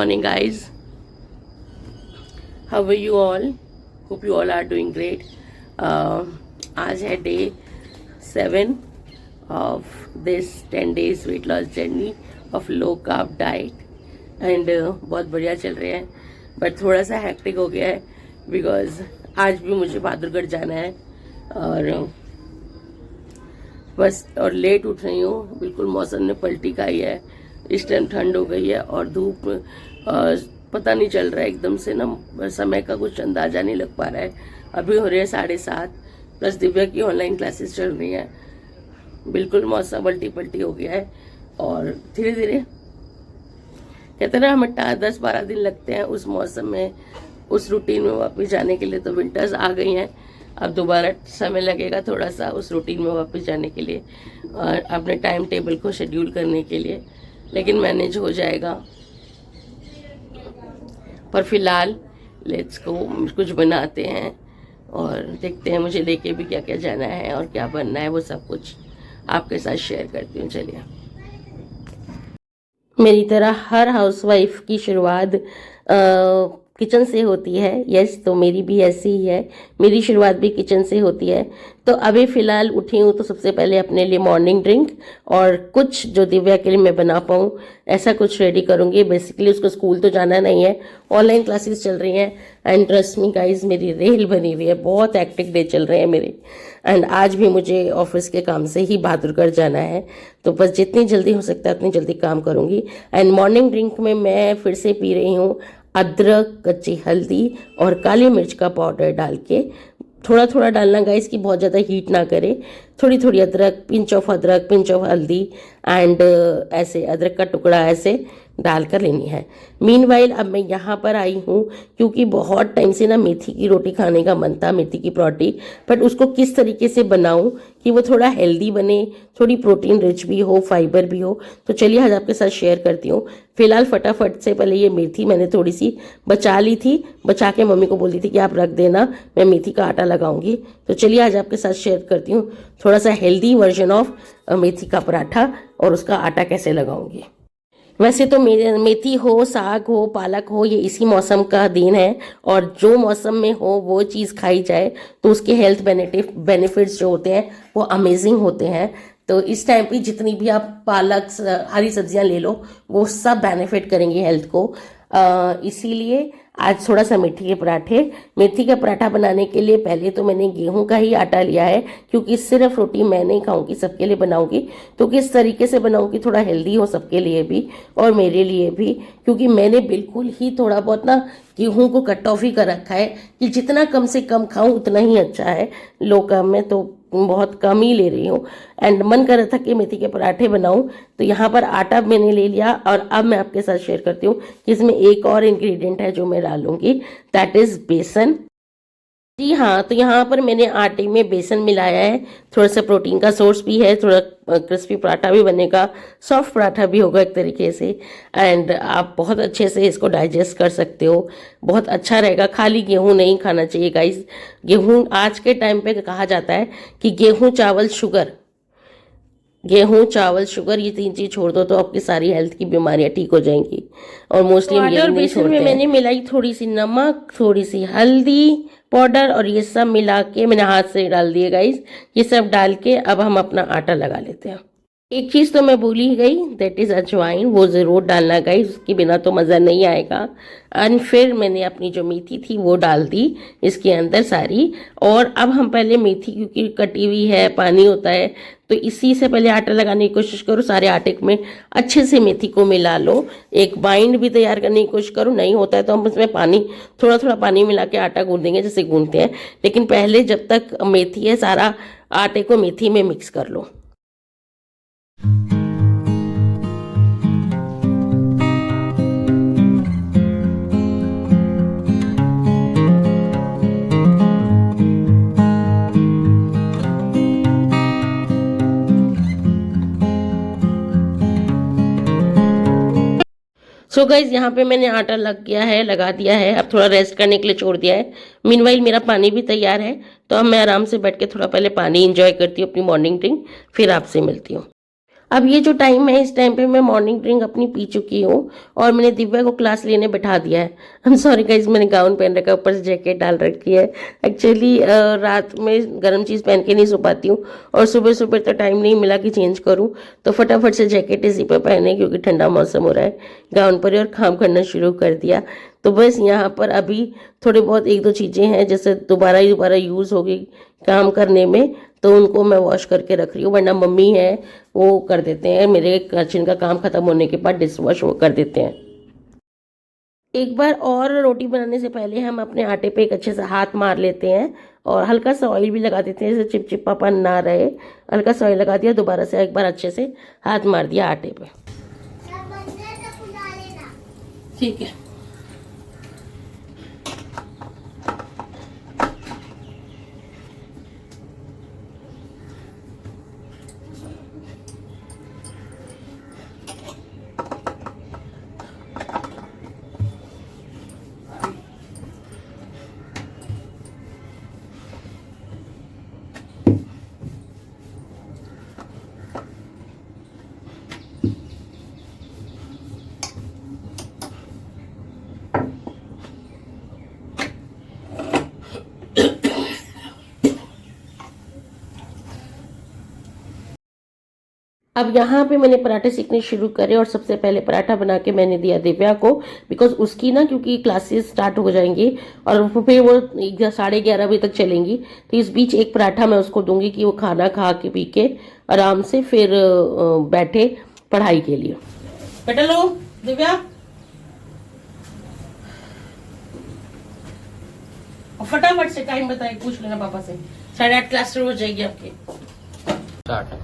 morning, guys. How are you all? Hope you all are doing great. आज है day 7 of this 10 days weight loss journey of low carb diet and बहुत बढ़िया चल रहे हैं, but थोड़ा सा हैक्टिक हो गया है बिकॉज आज भी मुझे बहादुरगढ़ जाना है और बस और लेट उठ रही हूँ। बिल्कुल मौसम ने पलटी खाई है, इस टाइम ठंड हो गई है और धूप पता नहीं चल रहा है, एकदम से ना समय का कुछ अंदाज़ा नहीं लग पा रहा है। अभी हो रहे हैं 7:30 प्लस दिव्या की ऑनलाइन क्लासेस चल रही हैं। बिल्कुल मौसम पलटी पलटी हो गया है और धीरे धीरे कहते ना हमें 10-12 दिन लगते हैं उस मौसम में, उस रूटीन में वापस जाने के लिए। तो विंटर्स आ गई हैं, अब दोबारा समय लगेगा थोड़ा सा उस रूटीन में वापस जाने के लिए और अपने टाइम टेबल को शेड्यूल करने के लिए, लेकिन मैनेज हो जाएगा। पर फिलहाल लेट्स को कुछ बनाते हैं और देखते हैं मुझे लेके भी क्या क्या जाना है और क्या बनना है, वो सब कुछ आपके साथ शेयर करती हूँ। चलिए, मेरी तरह हर हाउसवाइफ की शुरुआत किचन से होती है। यस, तो मेरी भी ऐसी ही है, मेरी शुरुआत भी किचन से होती है। तो अभी फ़िलहाल उठी हूँ तो सबसे पहले अपने लिए मॉर्निंग ड्रिंक और कुछ जो दिव्या के लिए मैं बना पाऊँ ऐसा कुछ रेडी करूँगी। बेसिकली उसको स्कूल तो जाना नहीं है, ऑनलाइन क्लासेस चल रही हैं एंड ट्रस्ट मी गाइज मेरी रेल बनी हुई है, बहुत एक्टिव डे चल रहे हैं मेरे। एंड आज भी मुझे ऑफिस के काम से ही बहादुरगढ़ जाना है, तो बस जितनी जल्दी हो सकता है उतनी जल्दी काम करूँगी। एंड मॉर्निंग ड्रिंक में मैं फिर से पी रही हूँ अदरक, कच्ची हल्दी और काली मिर्च का पाउडर डाल के। थोड़ा थोड़ा डालना गाइस कि बहुत ज़्यादा हीट ना करे। थोड़ी थोड़ी अदरक, पिंच ऑफ अदरक, पिंच ऑफ हल्दी एंड ऐसे अदरक का टुकड़ा ऐसे डालकर लेनी है। मीनवाइल अब मैं यहाँ पर आई हूँ क्योंकि बहुत टाइम से ना मेथी की रोटी खाने का मन था, मेथी की परोठी, बट उसको किस तरीके से बनाऊँ कि वो थोड़ा हेल्दी बने, थोड़ी प्रोटीन रिच भी हो, फाइबर भी हो। तो चलिए आज आपके साथ शेयर करती हूँ। फिलहाल फटाफट से पहले ये मेथी मैंने थोड़ी सी बचा ली थी, बचा के मम्मी को बोल दी थी कि आप रख देना, मैं मेथी का आटा लगाऊंगी। तो चलिए आज आपके साथ शेयर करती हूँ थोड़ा सा हेल्दी वर्जन ऑफ मेथी का पराठा और उसका आटा कैसे लगाऊंगी। वैसे तो मेथी हो, साग हो, पालक हो, ये इसी मौसम का दिन है और जो मौसम में हो वो चीज़ खाई जाए तो उसके हेल्थ बेनिफिट्स जो होते हैं वो अमेजिंग होते हैं। तो इस टाइम पे जितनी भी आप पालक, हरी सब्जियां ले लो, वो सब बेनिफिट करेंगी हेल्थ को। इसीलिए आज थोड़ा सा मेथी का पराठा बनाने के लिए पहले तो मैंने गेहूं का ही आटा लिया है क्योंकि सिर्फ रोटी मैं नहीं खाऊंगी, सबके लिए बनाऊंगी। तो किस तरीके से बनाऊंगी थोड़ा हेल्दी हो सबके लिए भी और मेरे लिए भी, क्योंकि मैंने बिल्कुल ही थोड़ा बहुत ना गेहूं को कट ऑफ ही कर रखा है कि जितना कम से कम खाऊं उतना ही अच्छा है। लो कम में तो बहुत कम ही ले रही हूँ एंड मन कर रहा था कि मेथी के पराठे बनाऊं, तो यहाँ पर आटा मैंने ले लिया और अब मैं आपके साथ शेयर करती हूँ कि इसमें एक और इंग्रेडिएंट है जो मैं डालूंगी, दैट इज बेसन। जी हाँ, तो यहाँ पर मैंने आटे में बेसन मिलाया है, थोड़ा सा प्रोटीन का सोर्स भी है, थोड़ा क्रिस्पी पराठा भी बनेगा, सॉफ्ट पराठा भी होगा एक तरीके से एंड आप बहुत अच्छे से इसको डाइजेस्ट कर सकते हो, बहुत अच्छा रहेगा। खाली गेहूं नहीं खाना चाहिए गाइस। गेहूं आज के टाइम पे कहा जाता है कि गेहूं चावल शुगर, गेहूं चावल शुगर, ये 3 चीज छोड़ दो तो आपकी सारी हेल्थ की बीमारियां ठीक हो जाएंगी। और मोस्टली हम यही नहीं छोड़ते हैं। मैंने मिलाई थोड़ी सी नमक, थोड़ी सी हल्दी पाउडर और ये सब मिला के मैंने हाथ से डाल दिए गाइस। ये सब डाल के अब हम अपना आटा लगा लेते हैं। एक चीज़ तो मैं भूल ही गई, दैट इज़ अजवाइन, वो ज़रूर डालना गाइस, उसके बिना तो मज़ा नहीं आएगा। एंड फिर मैंने अपनी जो मेथी थी वो डाल दी इसके अंदर सारी। और अब हम पहले मेथी क्योंकि कटी हुई है, पानी होता है, तो इसी से पहले आटा लगाने की कोशिश करो। सारे आटे में अच्छे से मेथी को मिला लो, एक बाइंड भी तैयार करने की कोशिश करो। नहीं होता है तो हम उसमें पानी, थोड़ा थोड़ा पानी मिला के आटा गूंद देंगे जैसे गूंदते हैं, लेकिन पहले जब तक मेथी है सारा आटे को मेथी में मिक्स कर लो। सो गाइज यहाँ पे मैंने आटा लगा दिया है, अब थोड़ा रेस्ट करने के लिए छोड़ दिया है। मीनवाइल मेरा पानी भी तैयार है, तो अब मैं आराम से बैठ के थोड़ा पहले पानी एंजॉय करती हूँ अपनी मॉर्निंग ड्रिंक, फिर आपसे मिलती हूँ। अब ये जो टाइम है, इस टाइम पे मैं मॉर्निंग ड्रिंक अपनी पी चुकी हूँ और मैंने दिव्या को क्लास लेने बैठा दिया है। आई एम सॉरी गाइज, मैंने गाउन पहन रखा है, ऊपर से जैकेट डाल रखी है। एक्चुअली रात में गर्म चीज़ पहन के नहीं सो पाती हूँ और सुबह सुबह तो टाइम नहीं मिला कि चेंज करूँ, तो फटाफट से जैकेट इसी पे पहने क्योंकि ठंडा मौसम हो रहा है, गाउन पर और काम करना शुरू कर दिया। तो बस यहाँ पर अभी थोड़ी बहुत एक दो चीज़ें हैं जैसे दोबारा यूज़ होगी काम करने में, तो उनको मैं वॉश करके रख रही हूँ, वरना मम्मी है वो कर देते हैं, मेरे किचन का काम खत्म होने के बाद डिश वॉश वो कर देते हैं। एक बार और रोटी बनाने से पहले हम अपने आटे पे एक अच्छे से हाथ मार लेते हैं और हल्का सा ऑयल भी लगा देते हैं, जैसे चिपचिपापन ना रहे। हल्का सा ऑयल लगा दिया, दोबारा से एक बार अच्छे से हाथ मार दिया आटे पे। ठीक है। अब यहाँ पे मैंने पराठे सीखने शुरू करे और सबसे पहले पराठा बना के मैंने दिया दिव्या को, बिकॉज उसकी ना क्योंकि क्लासेस स्टार्ट हो जाएंगी और फिर वो 11:30 बजे तक चलेंगी, तो इस बीच एक पराठा मैं उसको दूंगी कि वो खाना खा के पी के आराम से फिर बैठे पढ़ाई के लिए। बेटा लो दिव्या, फटाफट से टाइम बताए पूछ लेना पापा से, 8:30 क्लास शुरू हो जाएगी आपकी। Start.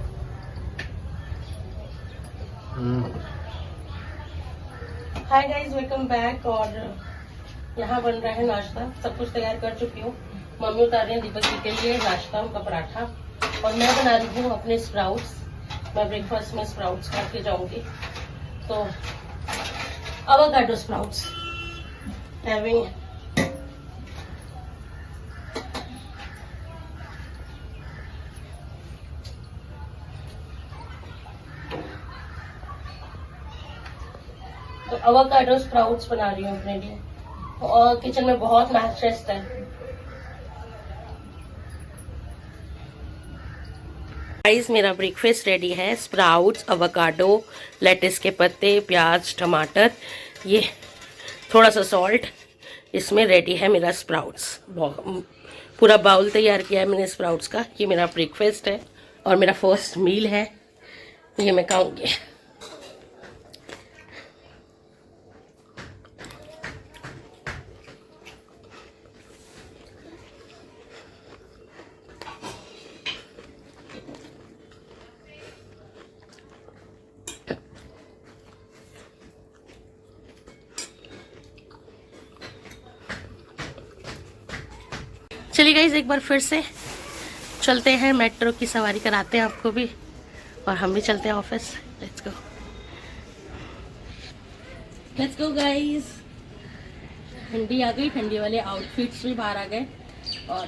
Hi guys, welcome back. और यहाँ बन रहा है नाश्ता, सब कुछ तैयार कर चुकी हूँ। मम्मी उतार रही हैं दीपक जी के लिए नाश्ता, उनका पराठा, और मैं बना रही हूँ अपने स्प्राउट्स। मैं ब्रेकफास्ट में स्प्राउट्स खा के जाऊंगी, तो एवोकाडो स्प्राउट्स हैविंग। तो एवोकाडो स्प्राउट्स बना रही हूँ अपने लिए, और किचन में बहुत मैशेस्ट है। गाइस, मेरा ब्रेकफास्ट रेडी है। स्प्राउट्स, एवोकाडो, लेटिस के पत्ते, प्याज, टमाटर, ये थोड़ा सा सॉल्ट, इसमें रेडी है मेरा स्प्राउट्स। पूरा बाउल तैयार किया है मैंने स्प्राउट्स का। ये मेरा ब्रेकफास्ट है और मेरा फर्स्ट मील है, ये मैं खाऊंगी। चलिए गाइस, एक बार फिर से चलते हैं, मेट्रो की सवारी कराते हैं आपको भी, और हम भी चलते हैं ऑफिस। Let's go guys. ठंडी आ गई, ठंडी वाले आउटफिट्स भी बाहर आ गए, और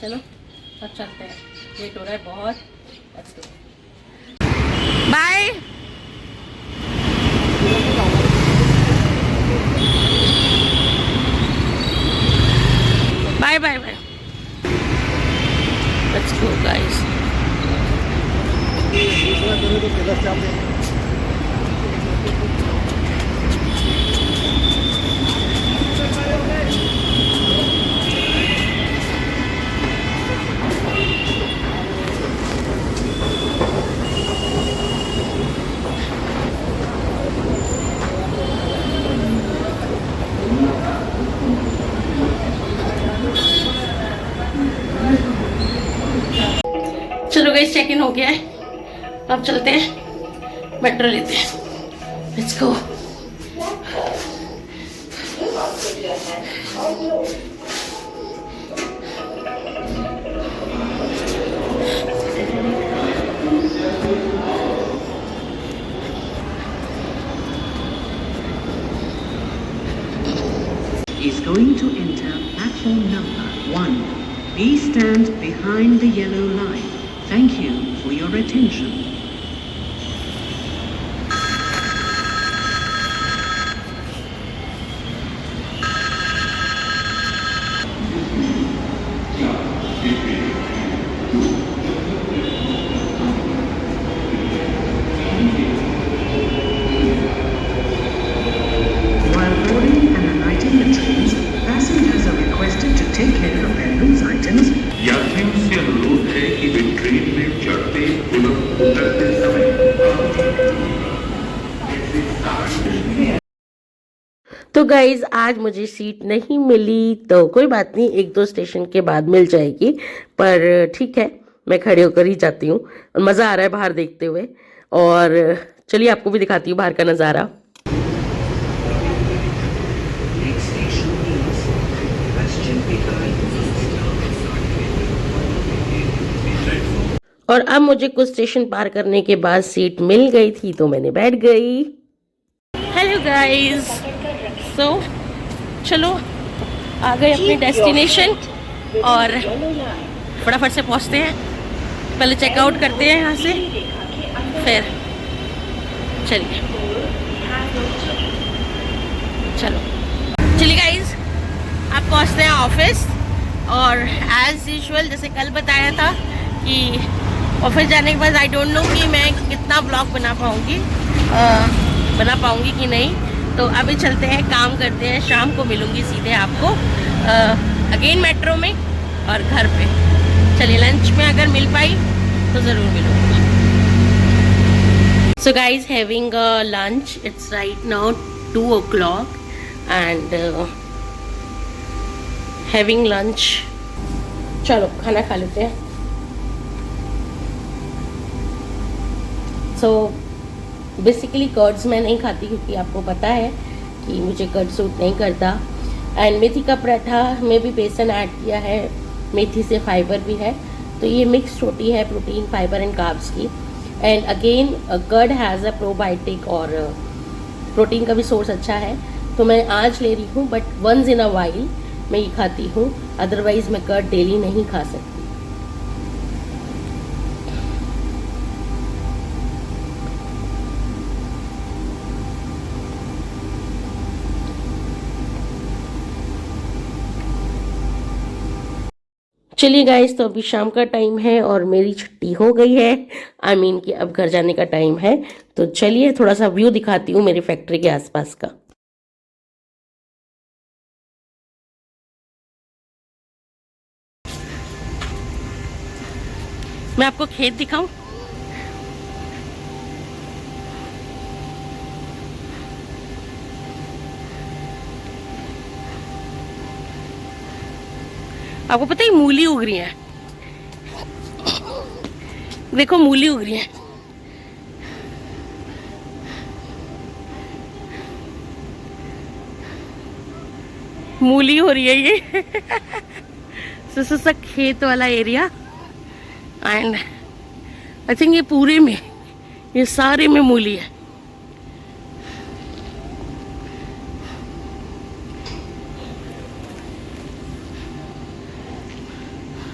चलो अब चलते हैं, लेट हो रहा है बहुत। Let's go, bye bye bye bye. Let's go guys. चलो गाइस, चेक इन हो गया है, अब चलते हैं, मेट्रो लेते हैं। Let's go. Is going to enter platform number 1. Please stand behind the yellow line. Thank you for your attention. Guys आज मुझे सीट नहीं मिली तो कोई बात नहीं, 1-2 स्टेशन के बाद मिल जाएगी, पर ठीक है मैं खड़े होकर ही जाती हूँ और मज़ा आ रहा है बाहर देखते हुए। और चलिए आपको भी दिखाती हूँ बाहर का नज़ारा। Next station is Western Vikai. और अब मुझे कुछ स्टेशन पार करने के बाद सीट मिल गई थी तो मैंने बैठ गई। हेलो गाइस, सो चलो आ गए अपने डेस्टिनेशन और फटाफट से पहुंचते हैं। पहले चेकआउट करते हैं यहाँ से, फिर चलिए चलिए गाइस, आप पहुंचते हैं ऑफिस। और एज यूजुअल जैसे कल बताया था कि ऑफिस जाने के बाद आई डोंट नो कि मैं कितना ब्लॉग बना पाऊँगी कि नहीं, तो अभी चलते हैं, काम करते हैं, शाम को मिलूँगी सीधे आपको अगेन मेट्रो में और घर पे। चलिए लंच में अगर मिल पाई तो ज़रूर मिलूँगी। So guys having lunch, it's right now 2 o'clock and having lunch. चलो खाना खा लेते हैं। सो बेसिकली कर्ड्स मैं नहीं खाती क्योंकि आपको पता है कि मुझे कर्ड सूट नहीं करता। एंड मेथी का पराठा में भी बेसन ऐड किया है, मेथी से फाइबर भी है, तो ये मिक्स रोटी है प्रोटीन, फाइबर एंड कार्ब्स की। And again curd has a probiotic और प्रोटीन का भी सोर्स अच्छा है, तो मैं आज ले रही हूँ, but once in a while मैं ये खाती हूँ, अदरवाइज मैं कर्ड डेली नहीं खा सकती। चलिए गाइस, तो अभी शाम का टाइम है और मेरी छुट्टी हो गई है। आई मीन कि अब घर जाने का टाइम है, तो चलिए थोड़ा सा व्यू दिखाती हूँ मेरी फैक्ट्री के आसपास का। मैं आपको खेत दिखाऊं? आपको पता है मूली उग रही है, देखो मूली उग रही है। मूली हो रही है ये सा खेत वाला एरिया। एंड आई थिंक ये पूरे में, ये सारे में मूली है।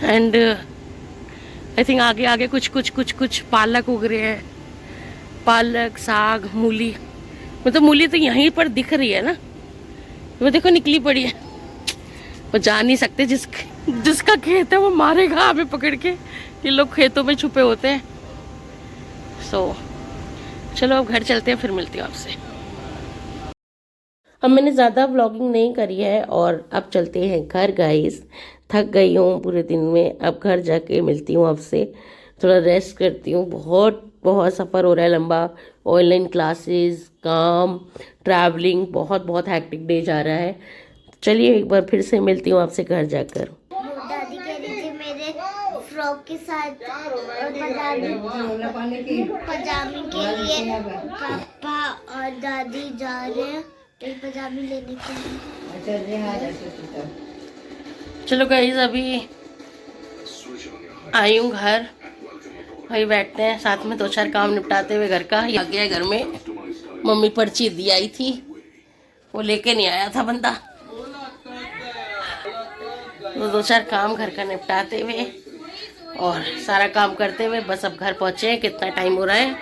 एंड आई थिंक आगे आगे कुछ पालक उग रहे हैं, पालक, साग, मूली। मतलब मूली तो यहीं पर दिख रही है ना, वो देखो निकली पड़ी है। वो जा नहीं सकते, जिसका खेत है वो मारेगा हमें पकड़ के, ये लोग खेतों में छुपे होते हैं। सो चलो अब घर चलते हैं, फिर मिलती हूँ आपसे। अब मैंने ज़्यादा व्लॉगिंग नहीं करी है और अब चलते हैं घर गाइस। थक गई हूँ पूरे दिन में, अब घर जाके मिलती हूँ आपसे, थोड़ा रेस्ट करती हूँ। बहुत सफ़र हो रहा है लंबा, ऑनलाइन क्लासेस, काम, ट्रैवलिंग, बहुत हैक्टिक डे जा रहा है। चलिए एक बार फिर से मिलती हूँ आपसे घर जाकर। दादी कह रही थी मेरे फ्रॉक के साथ पजामे के लिए पापा और दादी जा रहे हैं, तो पजामे लेने के लिए। चलो गाइस, अभी आई हूँ घर, वही बैठते हैं साथ में, 2-4 काम निपटाते हुए घर का। आ गया घर में, मम्मी पर्ची दी आई थी, वो लेके नहीं आया था बंदा, तो 2-4 काम घर का निपटाते हुए और सारा काम करते हुए बस अब घर पहुँचे हैं। कितना टाइम हो रहा है?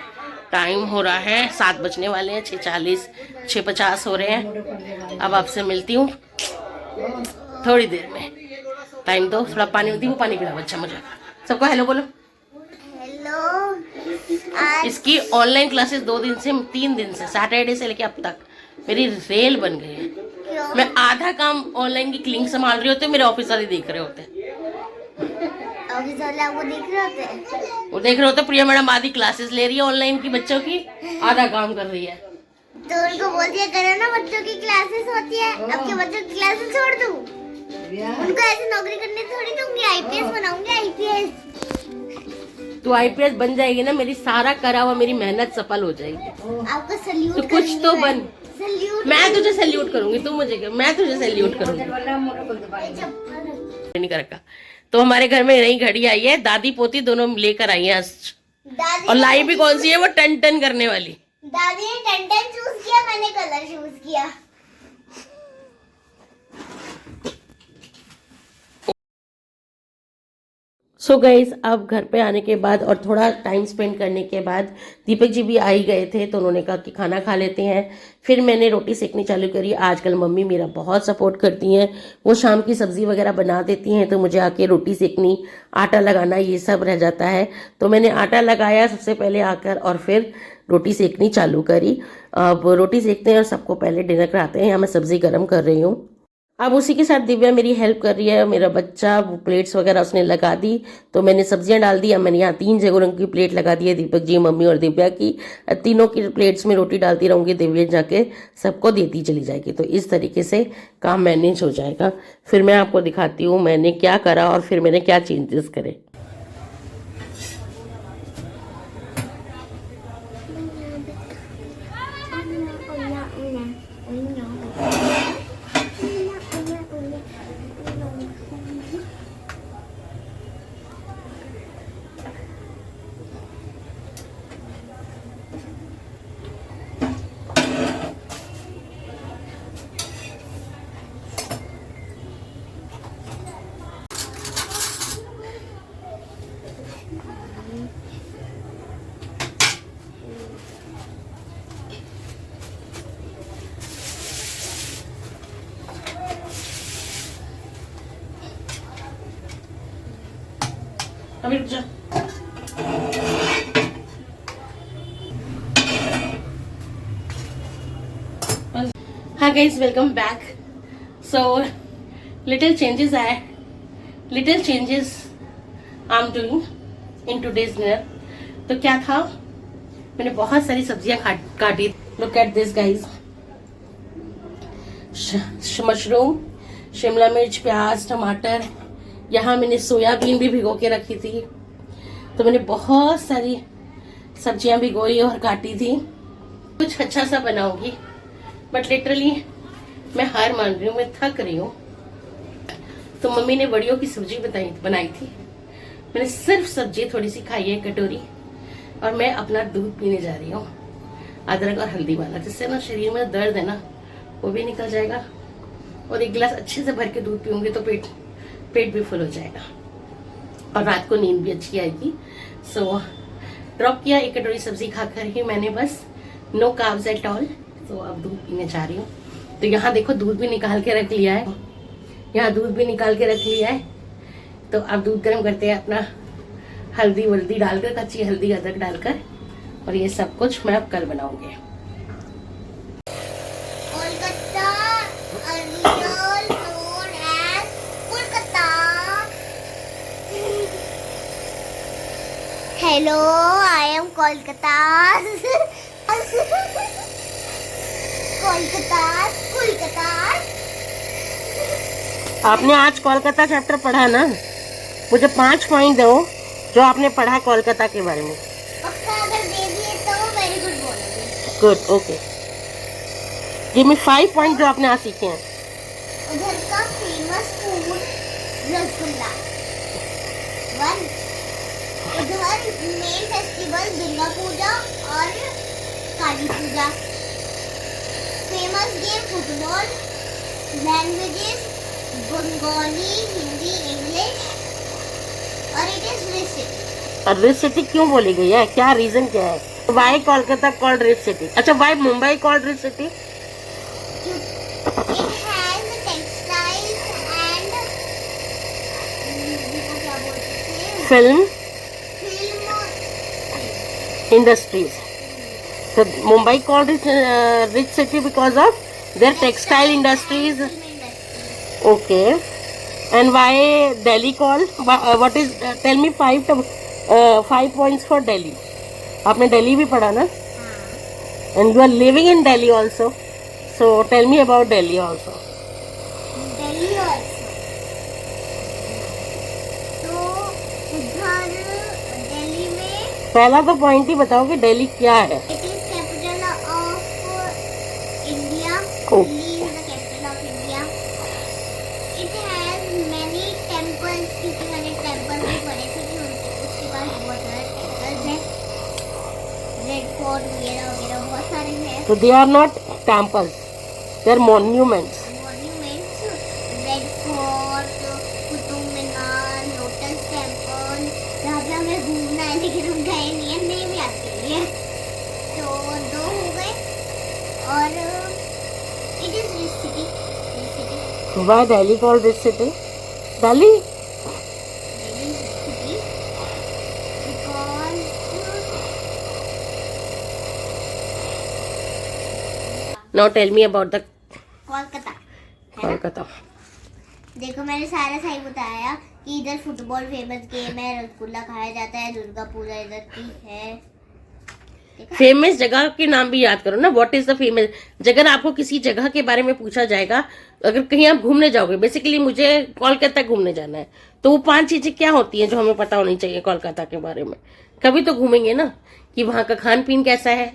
टाइम हो रहा है 7 बजने वाले हैं, 6:40, 6:50 हो रहे हैं। अब आपसे मिलती हूँ थोड़ी देर में। टाइम दो, थोड़ा पानी दी, वो पानी पिलाओ अच्छा मुझे। सबको हेलो बोलो। हेलो। इसकी ऑनलाइन क्लासेस 3 दिन से, सैटरडे से लेके अब तक मेरी रेल बन गई है। क्यों? मैं आधा काम ऑनलाइन की क्लिंग संभाल रही होती हूँ, मेरे ऑफिस वाले देख रहे होते हैं। ऑफिस वाले आपको देख रहे होते हैं? वो देख रहे होते, प्रिया मैडम आधी क्लासेस ले रही है ऑनलाइन की बच्चों की, आधा काम कर रही है। तो उनको बोल दिया करो ना, बच्चों की क्लासेस होती है, अब के बच्चों की क्लासेस छोड़ दूं? उनको ऐसे नौकरी करने थोड़ी दूंगी, आईपीएस बनाऊंगी, आईपीएस। तू आईपीएस बन जाएगी ना, मेरी सारा करा हुआ मेरी मेहनत सफल हो जाएगी। आपको सल्यूट तो कुछ तो बन। सल्यूट। मैं तुझे सैल्यूट करूंगी, तू मुझे मैं तुझे सैल्यूट करूंगी। नहीं कर रखा। तो हमारे घर में नई घड़ी आई है, दादी पोती दोनों लेकर आई है। दादी और लाई भी कौन सी है, वो टन टन करने वाली। दादी ने टेंटन चूज किया, मैंने कलर चूज किया। सो गाइस, अब घर पे आने के बाद और थोड़ा टाइम स्पेंड करने के बाद दीपक जी भी आ ही गए थे, तो उन्होंने कहा कि खाना खा लेते हैं। फिर मैंने रोटी सेकनी चालू करी। आजकल मम्मी मेरा बहुत सपोर्ट करती हैं, वो शाम की सब्जी वगैरह बना देती हैं, तो मुझे आके रोटी सेकनी, आटा लगाना ये सब रह जाता है। तो मैंने आटा लगाया सबसे पहले आकर और फिर रोटी सेकनी चालू करी। अब रोटी सेकते हैं और सबको पहले डिनर कराते हैं। यहाँ मैं सब्जी गर्म कर रही हूँ। अब उसी के साथ दिव्या मेरी हेल्प कर रही है। मेरा बच्चा वो प्लेट्स वगैरह उसने लगा दी, तो मैंने सब्जियां डाल दी। अब मैंने यहाँ 3 जगहों की प्लेट लगा दी है, दीपक जी, मम्मी और दिव्या की। तीनों की प्लेट्स में रोटी डालती रहूँगी, दिव्या जाके सबको देती चली जाएगी। तो इस तरीके से काम मैनेज हो जाएगा। फिर मैं आपको दिखाती हूँ मैंने क्या करा और फिर मैंने क्या चेंजेस करे। अभी रुक जा। Hi guys, welcome back. So little changes I'm doing in today's dinner. तो क्या था, मैंने बहुत सारी सब्जियां काटी। Look at this guys, mushroom, Shimla मिर्च, प्याज, टमाटर। यहाँ मैंने सोयाबीन भी भिगो के रखी थी। तो मैंने बहुत सारी सब्जियां भिगोई और काटी थी। कुछ अच्छा सा बनाऊंगी, बट लिटरली मैं हार मान रही हूँ, मैं थक रही हूँ। तो मम्मी ने बड़ियों की सब्जी बनाई थी। मैंने सिर्फ सब्जी थोड़ी सी खाई है, कटोरी, और मैं अपना दूध पीने जा रही हूँ, अदरक और हल्दी वाला, जिससे ना शरीर में दर्द है ना वो भी निकल जाएगा। और एक गिलास अच्छे से भर के दूध पीऊंगी तो पेट भी फुल हो जाएगा और रात को नींद भी अच्छी आएगी। सो ड्रॉप किया, एक कटोरी सब्जी खाकर ही मैंने, बस नो कार्ब्स एट ऑल। तो अब दूध पीने जा रही हूँ। तो यहाँ देखो दूध भी निकाल के रख लिया है, यहाँ दूध भी निकाल के रख लिया है। तो अब दूध गर्म करते हैं अपना, हल्दी वल्दी डालकर, कच्ची हल्दी अदरक डालकर, और ये सब कुछ मैं अब कल बनाऊंगी। Hello, I am Kolkata. Kolkata. आपने आज कोलकाता चैप्टर पढ़ा ना, मुझे 5 पॉइंट दो जो आपने पढ़ा कोलकाता के बारे में। पक्का अगर दे दिए तो वेरी गुड बोलोगे। Good, okay. Give me 5 point जो आपने आज सीखे हैं। उधर का फेमस फूड रसगुल्ला। 1, उधर मेन फेस्टिवल दुर्गा पूजा और Kali Puja. Famous game football. Languages Bengali, Hindi, English, और इट इज रिच सिटी। और रिच सिटी क्यों बोली गई है, क्या रीजन क्या है? Why Kolkata called rich city? अच्छा, why Mumbai called rich city? It has textiles and क्या बोलते हैं? Film industries. So Mumbai called it rich city because of their textile industries. Okay. And why Delhi called? What is? Tell me 5 points for Delhi. आपने दिल्ली भी पढ़ा ना? And you are living in Delhi also. So tell me about Delhi also. Delhi also. तो उधर दिल्ली में पहला तो point ही बताओ कि दिल्ली क्या है. it is capital of India. Oh. Delhi is the capital of India. It has many temples. क्योंकि मैंने टेम्पल भी पढ़े थे कि उसके पास बहुत सारे टेम्पल्स हैं. रेड फोर्ट वगैरह वगैरह बहुत सारे हैं. So they are not temples. They are monuments. Monuments red fort, Qutub Minar, lotus temple, जहाँ पे हमें घूमना है लेकिन हम गए नहीं है, नहीं भी आते लिए. तो 2 हो गए. और it is this city. Why Delhi called this city? Delhi? City because Now tell me about the Kolkata. Kolkata. देखो मैंने सारा सही बताया कि इधर फुटबॉल फेमस गेम है, रसगुल्ला खाया जाता है, दुर्गा पूजा इधर की है. देखा? फेमस जगह के नाम भी याद करो ना. What is the famous. अगर आपको किसी जगह के बारे में पूछा जाएगा, अगर कहीं आप घूमने जाओगे, बेसिकली मुझे कोलकाता घूमने जाना है, तो वो 5 चीजें क्या होती हैं जो हमें पता होनी चाहिए कोलकाता के बारे में. कभी तो घूमेंगे ना कि वहाँ का खान पीन कैसा है,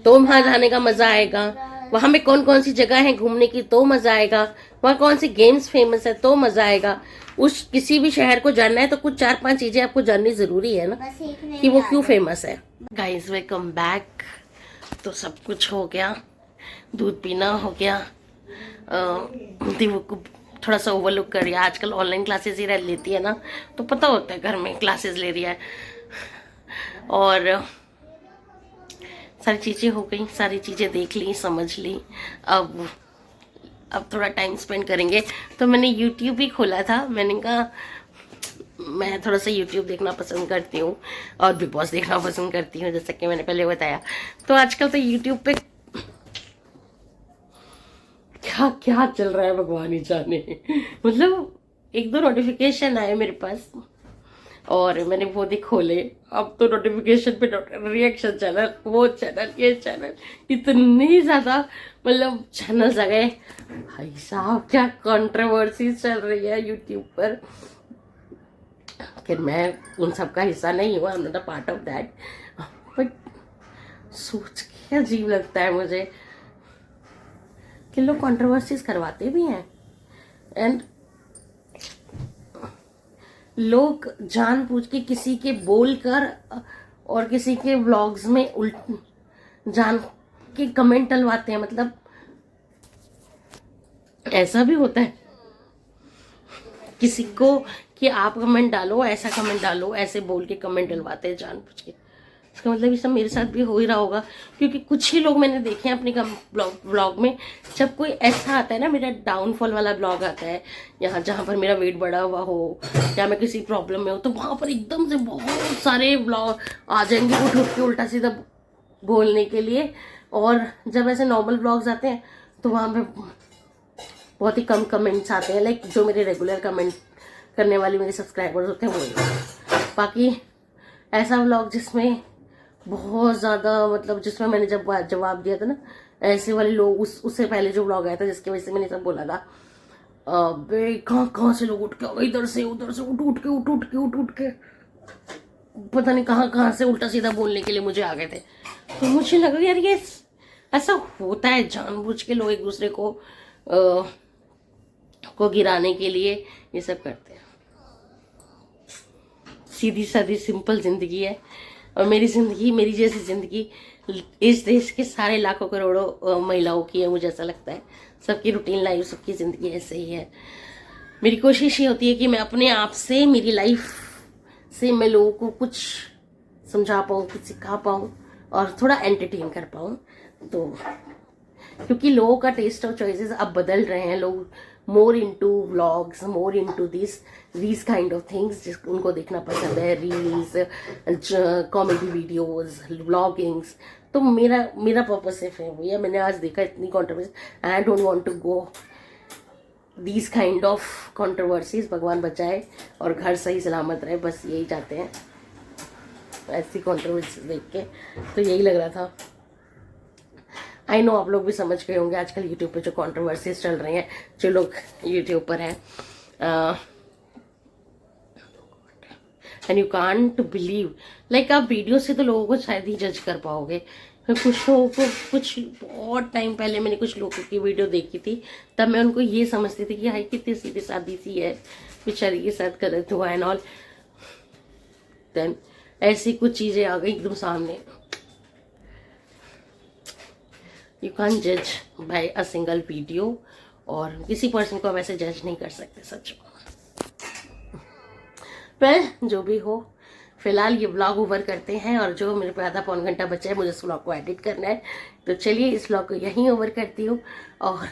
तो वहाँ जाने का मजा आएगा. वहाँ में कौन कौन सी जगह है घूमने की, तो मजा आएगा. वहाँ कौन सी गेम्स फेमस है, तो मजा आएगा. उस किसी भी शहर को जानना है तो कुछ 4-5 चीजें आपको जाननी जरूरी है ना, बस एक नहीं कि वो याद क्यों है. फेमस है. Guys welcome back. तो सब कुछ हो गया, दूध पीना हो गया. दिव्य को थोड़ा सा ओवरलुक कर रही है. आजकल ऑनलाइन क्लासेस ही रह लेती है ना, तो पता होता है घर में क्लासेस ले रही है. और सारी चीज़ें हो गई, सारी चीज़ें देख ली, समझ ली. अब थोड़ा टाइम स्पेंड करेंगे. तो मैंने यूट्यूब भी खोला था. मैंने कहा मैं थोड़ा सा यूट्यूब देखना पसंद करती हूँ और बिग बॉस देखना पसंद करती हूँ, जैसा कि मैंने पहले बताया. तो आजकल तो यूट्यूब पे क्या क्या चल रहा है भगवान ही जाने. मतलब 1-2 नोटिफिकेशन आए मेरे पास और मैंने वो भी खोले. अब तो नोटिफिकेशन पे रिएक्शन चैनल, वो चैनल, ये चैनल, इतनी ज्यादा मतलब चैनल्स आ गए. भाई साहब क्या कंट्रोवर्सी चल रही है यूट्यूब पर. फिर मैं उन सब का हिस्सा नहीं हुआ, I am not a part of that. But सोच के अजीब लगता है मुझे कि लोग कंट्रोवर्सीज करवाते भी हैं. एंड लोग जानबूझ के किसी के बोलकर और किसी के व्लॉग्स में जान के कमेंट डलवाते हैं. मतलब ऐसा भी होता है किसी को कि आप कमेंट डालो, ऐसा कमेंट डालो, ऐसे बोल के कमेंट डलवाते हैं जानबूझ के. इसका मतलब ये सब मेरे साथ भी हो ही रहा होगा, क्योंकि कुछ ही लोग मैंने देखे हैं अपने ब्लॉग में. जब कोई ऐसा आता है ना, मेरा डाउनफॉल वाला ब्लॉग आता है यहाँ, जहाँ पर मेरा वेट बढ़ा हुआ हो या मैं किसी प्रॉब्लम में हो, तो वहाँ पर एकदम से बहुत सारे ब्लॉग आ जाएंगे उठ के उल्टा सीधा बोलने के लिए. और जब ऐसे नॉर्मल ब्लॉग्स आते हैं तो वहाँ पे बहुत ही कम कमेंट्स आते हैं. लाइक जो मेरे रेगुलर कमेंट करने वाले मेरे सब्सक्राइबर्स होते हैं वो. बाकी ऐसा व्लॉग जिसमें बहुत ज़्यादा, मतलब जिसमें मैंने जब जवाब दिया था ना, ऐसे वाले लोग, उससे पहले जो व्लॉग आया था जिसकी वजह से मैंने सब बोला था, बे कहाँ से लोग उठ के, इधर से उधर से उठ के पता नहीं कहाँ से उल्टा सीधा बोलने के लिए मुझे आ गए थे. तो मुझे लगा यार ये ऐसा होता है, जानबूझ के लोग एक दूसरे को गिराने के लिए ये सब करते हैं. सीधी सादी सिंपल जिंदगी है. और मेरी जिंदगी, मेरी जैसी जिंदगी इस देश के सारे लाखों करोड़ों महिलाओं की है. मुझे ऐसा लगता है सबकी रूटीन लाइफ, सबकी ज़िंदगी ऐसे ही है. मेरी कोशिश ये होती है कि मैं अपने आप से, मेरी लाइफ से मैं लोगों को कुछ समझा पाऊँ, कुछ सिखा पाऊँ और थोड़ा एंटरटेन कर पाऊँ. तो क्योंकि लोगों का टेस्ट और चॉइसेस अब बदल रहे हैं. लोग more into vlogs, more into these kind of things, जिसको उनको देखना पसंद है. Reels, comedy videos, vloggings. तो मेरा पर्पस सिर्फ है भैया, मैंने आज देखा इतनी controversy, I don't want to go these kind of controversies. भगवान बचाए और घर सही सलामत रहे, बस यही चाहते हैं. ऐसी कंट्रोवर्सी देख के तो यही लग रहा था आई नो आप लोग भी समझ गए होंगे आजकल यूट्यूब पे जो कंट्रोवर्सीज चल रही हैं, जो लोग यूट्यूब पर हैं, and you can't believe, like आप वीडियो से तो लोगों को शायद ही जज कर पाओगे। कुछ लोगों को, कुछ बहुत टाइम पहले मैंने कुछ लोगों की वीडियो देखी थी, तब मैं उनको ये समझती थी कि हाई कितनी सीधी सादी सी है, बेचारी के साथ गलत हुआ एंड ऑल। देन ऐसी कुछ चीजें आ गई एकदम सामने। यू कांट जज बाय अ सिंगल वीडियो, और किसी पर्सन को वैसे जज नहीं कर सकते सच में। पर जो भी हो, फिलहाल ये व्लॉग ओवर करते हैं, और जो मेरे पे आधा पौन घंटा बचा है मुझे इस व्लॉग को एडिट करना है, तो चलिए इस व्लॉग को यहीं ओवर करती हूँ। और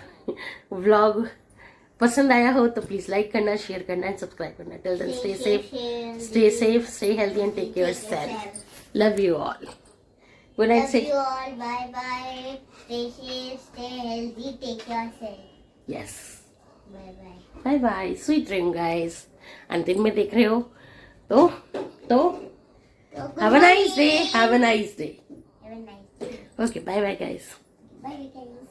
व्लॉग पसंद आया हो तो प्लीज लाइक करना, शेयर करना एंड सब्सक्राइब करना। Till then stay safe, stay healthy and take care self. Love you all. Good night. Love you all. Bye bye. Stay safe, stay healthy, take yourself. Yes, Bye bye. Bye bye, sweet dream guys. अंतिम में देख रहे हो तो have a nice day, have a nice day. Have a nice day. Okay, bye bye guys. Bye guys.